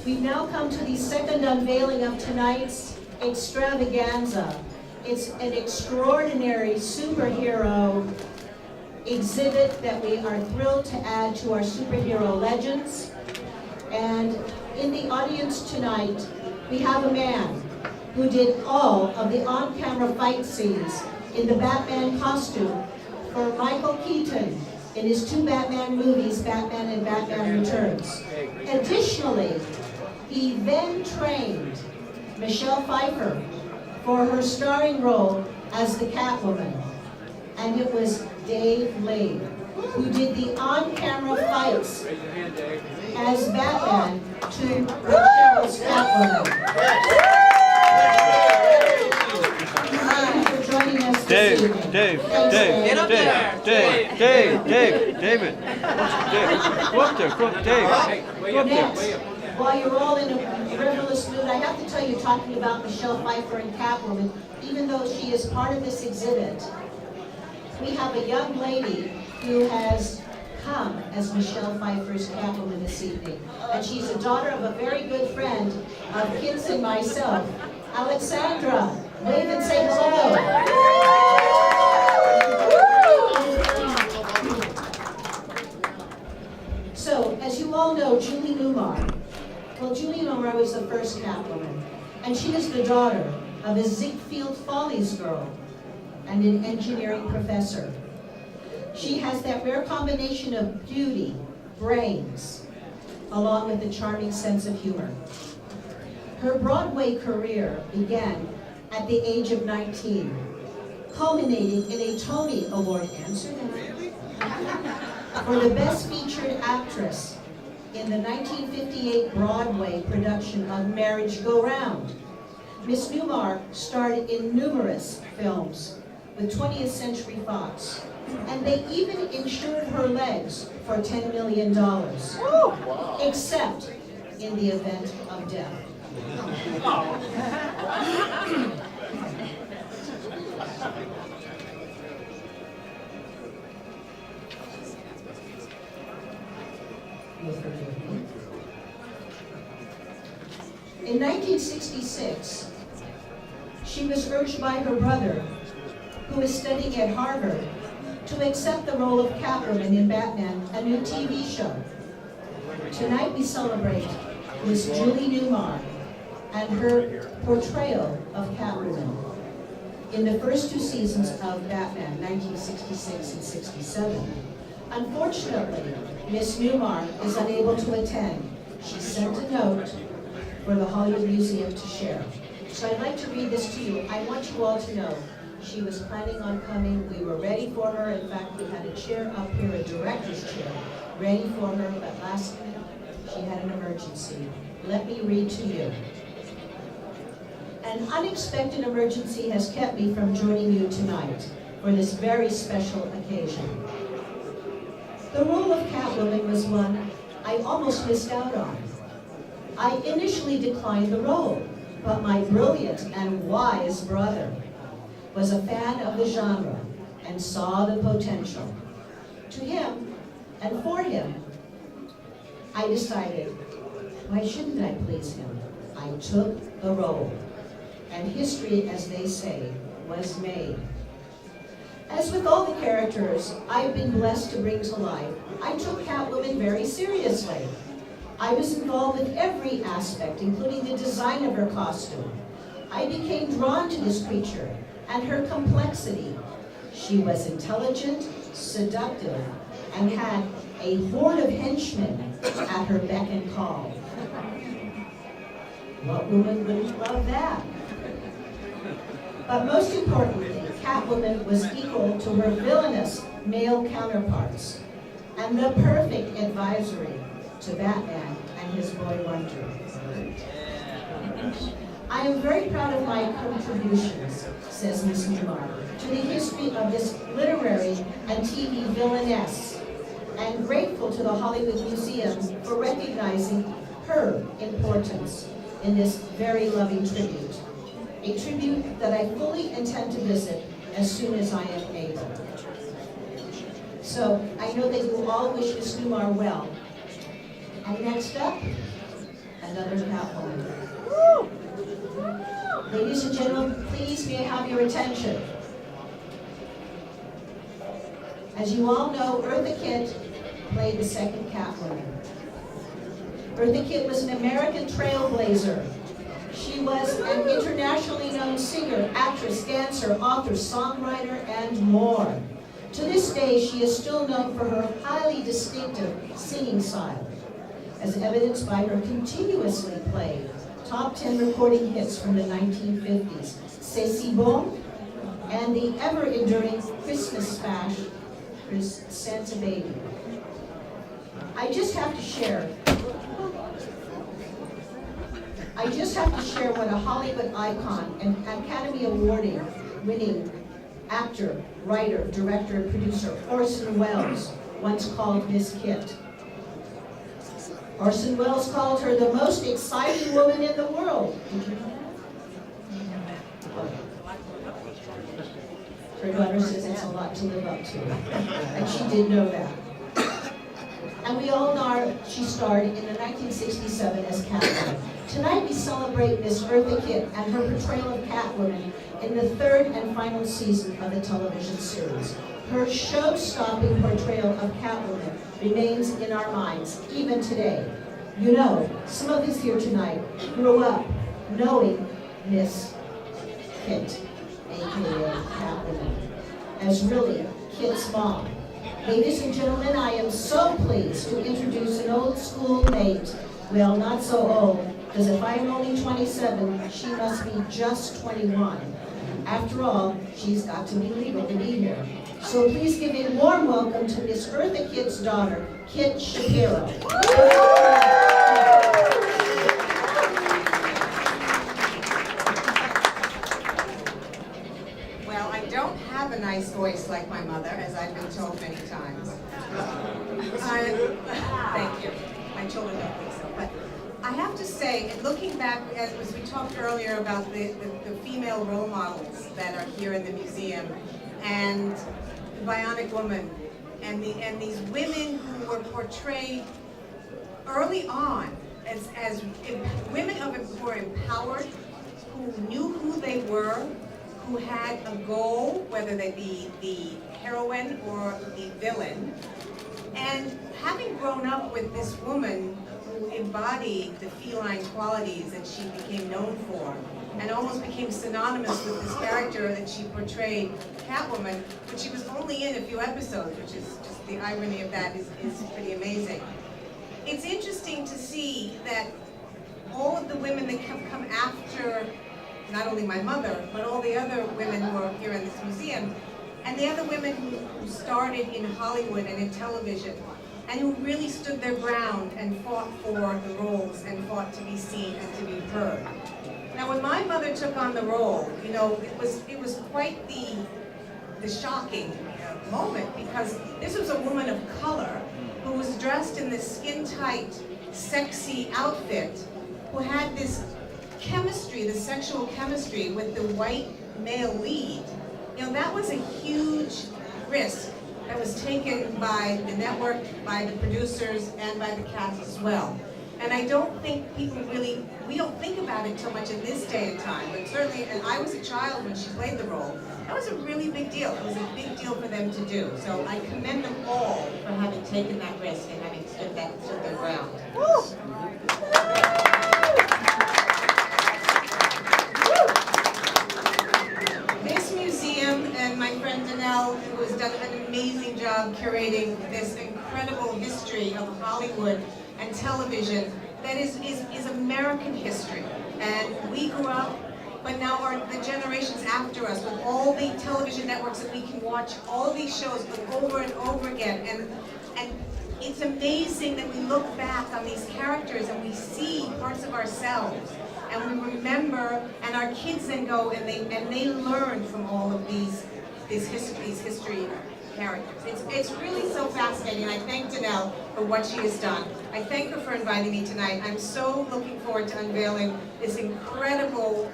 We've now come to the second unveiling of tonight's extravaganza. It's an extraordinary superhero exhibit that we are thrilled to add to our superhero legends. And in the audience tonight, we have a man who did all of the on-camera fight scenes in the Batman costume for Michael Keaton in his two Batman movies, Batman and Batman Returns. Additionally, he then trained Michelle Pfeiffer for her starring role as the Catwoman. And it was Dave Lee who did the on-camera fights as Batman to Michelle's Catwoman. Joining us this evening. David. Go up there. Next, while you're all in a frivolous mood, I have to tell you, talking about Michelle Pfeiffer and Catwoman, even though she is part of this exhibit, we have a young lady who has come as Michelle Pfeiffer's Catwoman this evening. And she's a daughter of a very good friend of Kitt's and myself, Alexandra. Wave and say hello. So, as you all know, Julie Newmar. Well, Julie Newmar was the first Catwoman, and she is the daughter of a Ziegfeld Follies girl and an engineering professor. She has that rare combination of beauty, brains, along with a charming sense of humor. Her Broadway career began at the age of 19, culminating in a Tony Award for the Best Featured Actress in the 1958 Broadway production of Marriage Go Round. Miss Newmar starred in numerous films with 20th Century Fox, and they even insured her legs for $10 million, except in the event of death. In 1966, she was urged by her brother, who was studying at Harvard, to accept the role of Catwoman in Batman, a new TV show. Tonight we celebrate Miss Julie Newmar and her portrayal of Catwoman in the first two seasons of Batman, 1966 and 67. Unfortunately, Miss Newmar is unable to attend. She sent a note for the Hollywood Museum to share. So I'd like to read this to you. I want you all to know she was planning on coming. We were ready for her. In fact, we had a chair up here, a director's chair, ready for her, but last minute she had an emergency. Let me read to you. An unexpected emergency has kept me from joining you tonight for this very special occasion. The role of Catwoman was one I almost missed out on. I initially declined the role, but my brilliant and wise brother was a fan of the genre and saw the potential. To him, and for him, I decided, why shouldn't I please him? I took the role, and history, as they say, was made. As with all the characters I've been blessed to bring to life, I took Catwoman very seriously. I was involved with every aspect, including the design of her costume. I became drawn to this creature and her complexity. She was intelligent, seductive, and had a horde of henchmen at her beck and call. What woman wouldn't love that? But most importantly, Catwoman was equal to her villainous male counterparts and the perfect advisory to Batman and his boy Wonder. I am very proud of my contributions, says Miss Newmar, to the history of this literary and TV villainess, and grateful to the Hollywood Museum for recognizing her importance in this very loving tribute. A tribute that I fully intend to visit as soon as I am able. So, I know that you all wish Miss Newmar well. And next up, another Catwoman. Ladies and gentlemen, please may I have your attention. As you all know, Eartha Kitt played the second Catwoman. Eartha Kitt was an American trailblazer. She was an internationally known singer, actress, dancer, author, songwriter, and more. To this day, she is still known for her highly distinctive singing style, as evidenced by her continuously played top 10 recording hits from the 1950s, C'est si bon, and the ever-enduring Christmas smash, Santa Baby. I just have to share what a Hollywood icon and Academy Award-winning actor, writer, director, and producer Orson Welles once called Miss Kitt. Orson Welles called her the most exciting woman in the world. Did you know that? Her daughter says it's a lot to live up to, and she did know that. And we all know she starred in the 1967 as Catwoman. Tonight we celebrate Miss Eartha Kitt and her portrayal of Catwoman in the third and final season of the television series. Her show-stopping portrayal of Catwoman remains in our minds, even today. You know, some of us here tonight grew up knowing Miss Kitt, aka Catwoman, as really Kitt's mom. Ladies and gentlemen, I am so pleased to introduce an old school mate. Well, not so old, because if I am only 27, she must be just 21. After all, she's got to be legal to be here. So please give a warm welcome to Miss Eartha Kitt's daughter, Kitt Shapiro. Well, I don't have a nice voice like my mother, as I've been told many times. Thank you. My children don't think so. But I have to say, looking back, as we talked earlier about the female role models that are here in the museum, and the Bionic Woman, and these women who were portrayed early on as women who were empowered, who knew who they were, who had a goal, whether they be the heroine or the villain. And having grown up with this woman who embodied the feline qualities that she became known for, and almost became synonymous with this character that she portrayed, Catwoman, but she was only in a few episodes, which is just the irony of that is pretty amazing. It's interesting to see that all of the women that have come after, not only my mother, but all the other women who are here in this museum, and the other women who started in Hollywood and in television, and who really stood their ground and fought for the roles and fought to be seen and to be heard. Now, when my mother took on the role, you know, it was quite the shocking moment, because this was a woman of color who was dressed in this skin-tight, sexy outfit, who had this chemistry, the sexual chemistry with the white male lead. You know, that was a huge risk that was taken by the network, by the producers, and by the cast as well. And I don't think people really, we don't think about it so much in this day and time, but certainly, and I was a child when she played the role, that was a really big deal. It was a big deal for them to do. So I commend them all for having taken that risk and having stood their ground. This museum and my friend Donelle, who has done an amazing job curating this incredible history of Hollywood and television that is American history. And we grew up, but now the generations after us, with all the television networks that we can watch all these shows over and over again. And it's amazing that we look back on these characters and we see parts of ourselves. And we remember, and our kids then go and they learn from all of these history characters. It's really so fascinating. I thank Donelle for what she has done. I thank her for inviting me tonight. I'm so looking forward to unveiling this incredible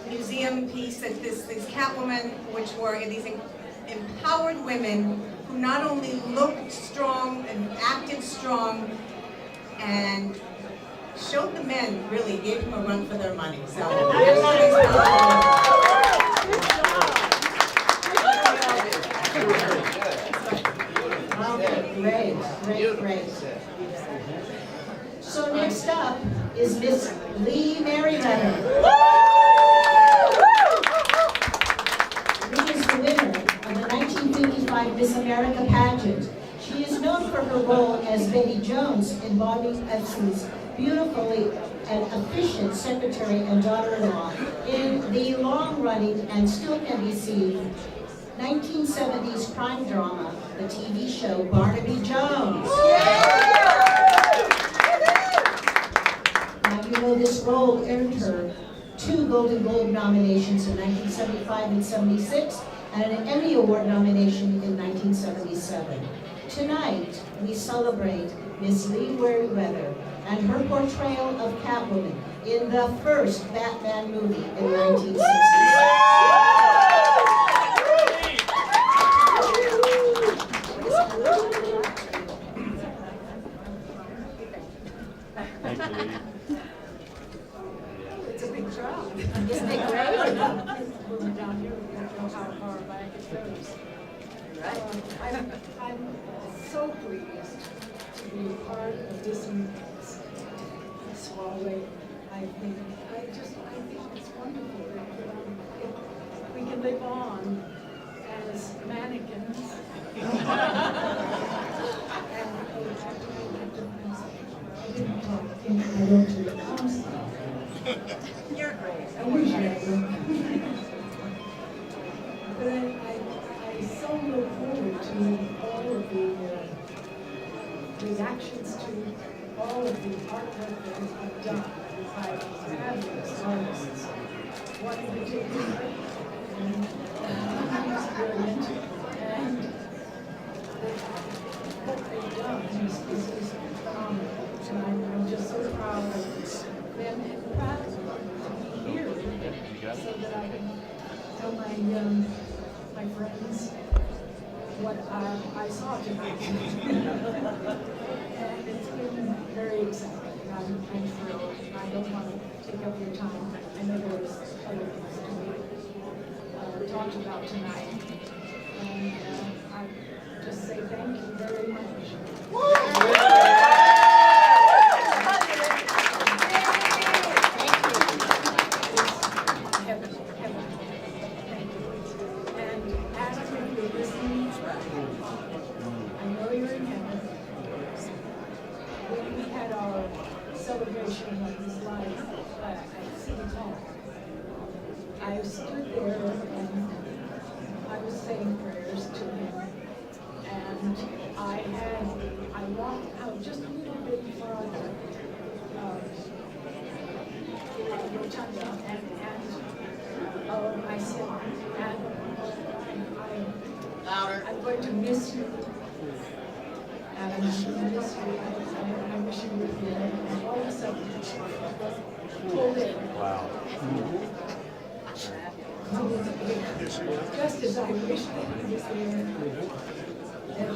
museum piece, that this Catwoman, which were these empowered women who not only looked strong and acted strong and showed the men, really gave them a run for their money. So Great. So next up is Miss Lee Meriwether. Lee is the winner of the 1955 Miss America pageant. She is known for her role as Betty Jones in Bionic Buzz's beautifully and efficient secretary and daughter-in-law in the long-running and still can be seen 1970s crime drama, the TV show Barnaby Jones. Now you know this role earned her 2 Golden Globe nominations in 1975 and 76, and an Emmy Award nomination in 1977. Tonight, we celebrate Miss Lee Meriwether and her portrayal of Catwoman in the first Batman movie in 1966. It's a big crowd. Isn't it great? When we're down here, we don't know how far back it goes. I'm so pleased to be a part of this soiree. I think it's wonderful that we can live on as mannequins. you're great. I wish I would. But I so look forward to all of the reactions to all of the artwork that has been done by fabulous artists. One in particular, he's brilliant, and what they've done is phenomenal. And I'm just so proud of them and proud to be here so that I can tell my friends what I saw tonight. And it's been very exciting. I'm thrilled. I don't want to take up your time. I know there was other things to be talked about tonight. And I just say thank you very much. Celebration of his life at City Hall. I stood there and I was saying prayers to him, and I walked out just a little bit farther, Rotunda, and I said, I'm going to miss you. And I miss you. I wish you were here. And all of a sudden, pulled in. Wow. Just as I wish that he was here. And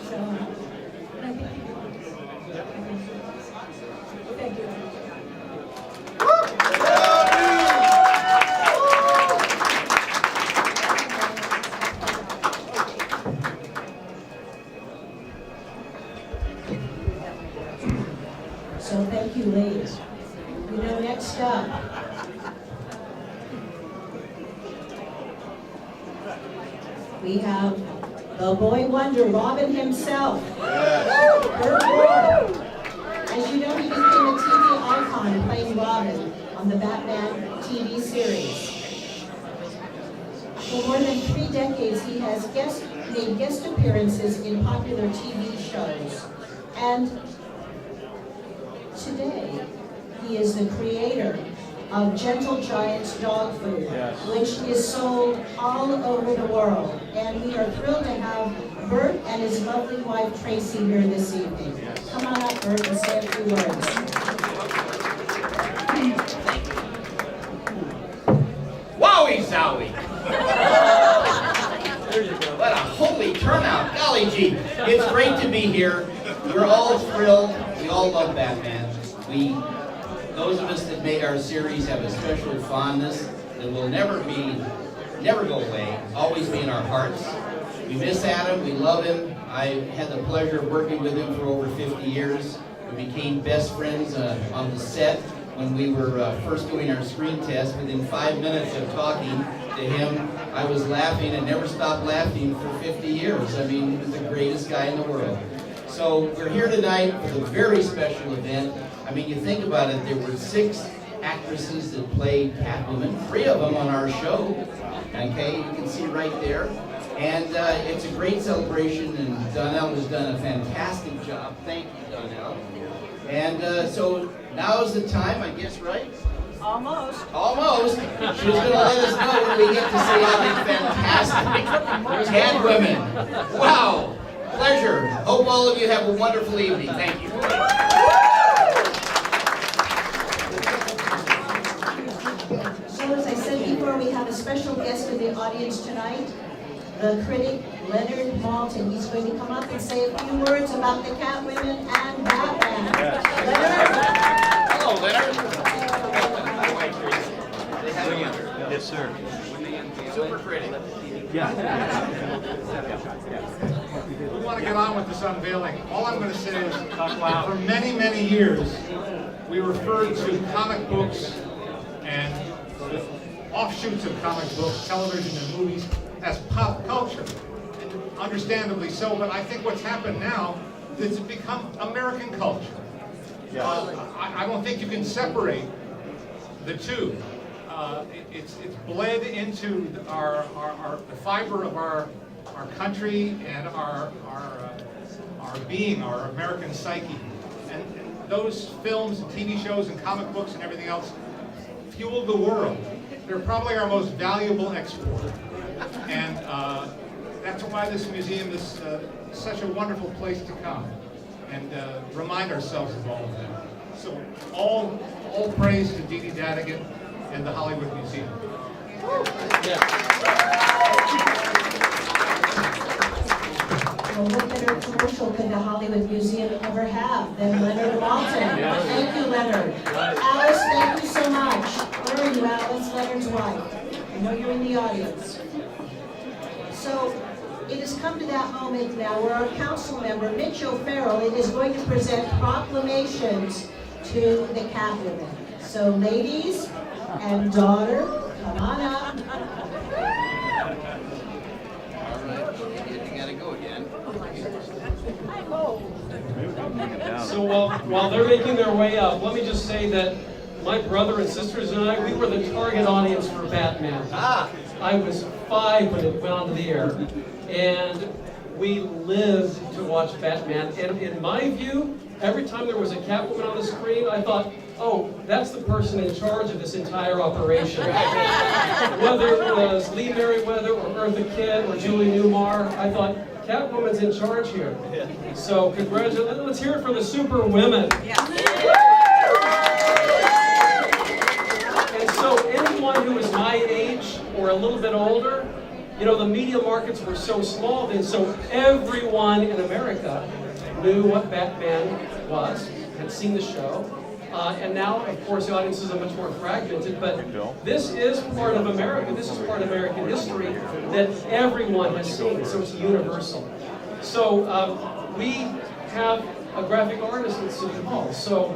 I think he was. Thank you. So thank you, ladies. You know, next up, we have the boy wonder, Robin himself, Burt Ward. As you know, he became a TV icon playing Robin on the Batman TV series. For more than 3 decades, he has made guest appearances in popular TV shows. And today, he is the creator of Gentle Giant's dog food, Yes. which is sold all over the world. And we are thrilled to have Burt and his lovely wife Tracy here this evening. Yes. Come on up, Burt, and say a few words. Wowie zowie! What a holy turnout, golly gee. It's great to be here. We're all thrilled. We all love Batman. those of us that made our series have a special fondness that will never go away, always be in our hearts. We miss Adam, we love him. I had the pleasure of working with him for over 50 years. We became best friends on the set when we were first doing our screen test. Within 5 minutes of talking to him, I was laughing and never stopped laughing for 50 years. I mean, he was the greatest guy in the world. So we're here tonight for a very special event. I mean, you think about it, there were 6 actresses that played Catwoman, 3 of them on our show. Okay, you can see right there. And it's a great celebration, and Donelle has done a fantastic job. Thank you, Donelle. And so now's the time, I guess, right? Almost. Almost. She's going to let us know when we get to see all these fantastic Catwomen. Wow. Pleasure. Hope all of you have a wonderful evening. Thank you. So as I said before, we have a special guest in the audience tonight, the critic, Leonard Maltin. He's going to come up and say a few words about the Catwomen and Batman. Leonard? Hello, Leonard. Hi, Tracy. Yes, sir. Super critic. Yeah. We want to get on with this unveiling. All I'm going to say is, for many, many years, we referred to comic books and the offshoots of comic books, television and movies, as pop culture. And understandably so, but I think what's happened now is it's become American culture. I don't think you can separate the two. It's bled into the fiber of our country and our being, our American psyche. And those films and TV shows and comic books and everything else fuel the world. They're probably our most valuable export. And that's why this museum is such a wonderful place to come and remind ourselves of all of that. So all praise to Dee Dadigan and the Hollywood Museum. Well, what better commercial could the Hollywood Museum ever have than Leonard Maltin? Thank you, Leonard. Alice, thank you so much. Where are you, Alice? Leonard's wife. I know you're in the audience. So, it has come to that moment now where our council member, Mitch O'Farrell, is going to present proclamations to the Catwomen. So, ladies and daughter, come on up. So while they're making their way up, let me just say that my brother and sisters and I, we were the target audience for Batman. I was 5 when it went onto the air, and we lived to watch Batman. And in my view, every time there was a Catwoman on the screen, I thought, oh, that's the person in charge of this entire operation. Whether it was Lee Meriwether or Eartha Kitt or Julie Newmar, I thought, Catwoman's in charge here. So congratulations. Let's hear it for the super women. And so anyone who is my age or a little bit older, you know, the media markets were so small then, so everyone in America knew what Batman was, had seen the show. And now, of course, the audiences are much more fragmented, but this is part of America, this is part of American history that everyone has seen, so it's universal. So we have a graphic artist at City Hall. So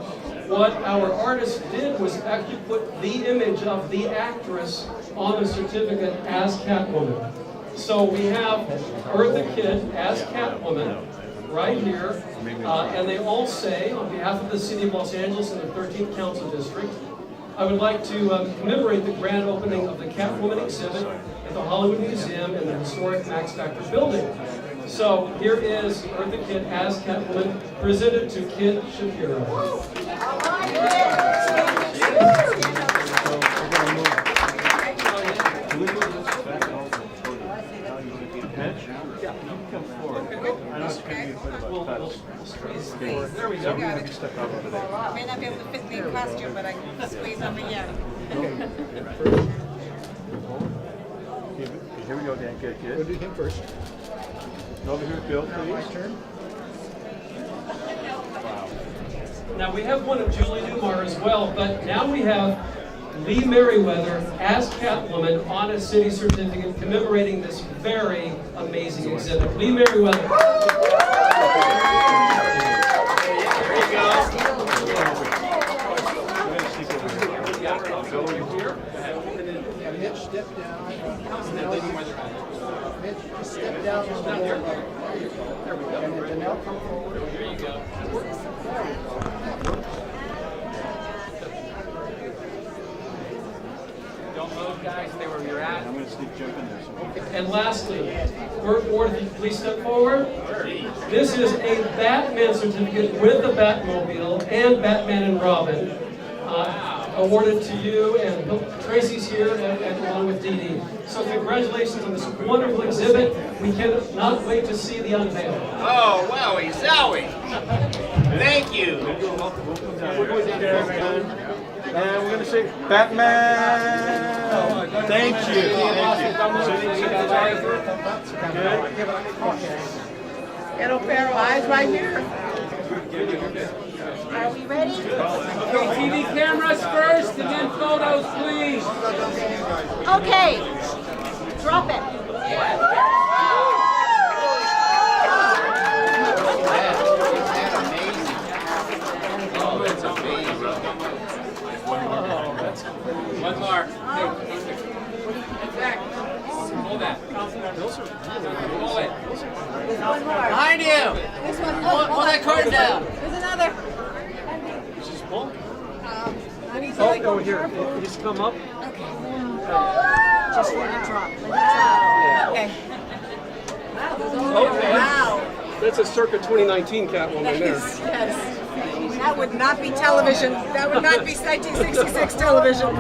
what our artist did was actually put the image of the actress on the certificate as Catwoman. So we have Eartha Kitt as Catwoman, right here, and they all say, on behalf of the City of Los Angeles and the 13th Council District, I would like to commemorate the grand opening of the Catwomen Exhibit at the Hollywood Museum in the historic Max Factor building. So here is Eartha Kitt as Catwoman, presented to Kid Shapiro. There we go. I may not be able to fit me in costume, but I can squeeze over here. Here we go, Dan. Good. We'll do him first. Over here, Bill, please. My turn. Wow. Now we have one of Julie Newmar as well, but now we have Lee Meriwether as Catwoman on a city certificate commemorating this very amazing exhibit. Lee Meriwether. Mitch, step down. Mitch, just step down. There we go. And then Donelle, come forward. There you go. Don't move, guys. Stay where you're at. I'm going to sneak jump in there. And lastly, Burt Ward, if you please step forward. This is a Batman certificate with the Batmobile and Batman and Robin. Awarded to you, and Tracy's here along with Dee Dee. So congratulations on this wonderful exhibit. We cannot wait to see the unveiling. Oh, wowie, zowie. Thank you. And we're going to say Batman. Thank you. Ghetto Pharaoh, eyes right here. Are we ready? Okay, TV cameras first, and then photos, please. Okay, drop it. Oh, it's amazing. One more. Zach, hold that. Hold it. One more. Behind you. This one. Pull that curtain down. There's another. Oh, here. Just come up. Just let it drop. Okay. Wow. That's a circa 2019 Catwoman there. Yes. That would not be television. That would not be 1966 television.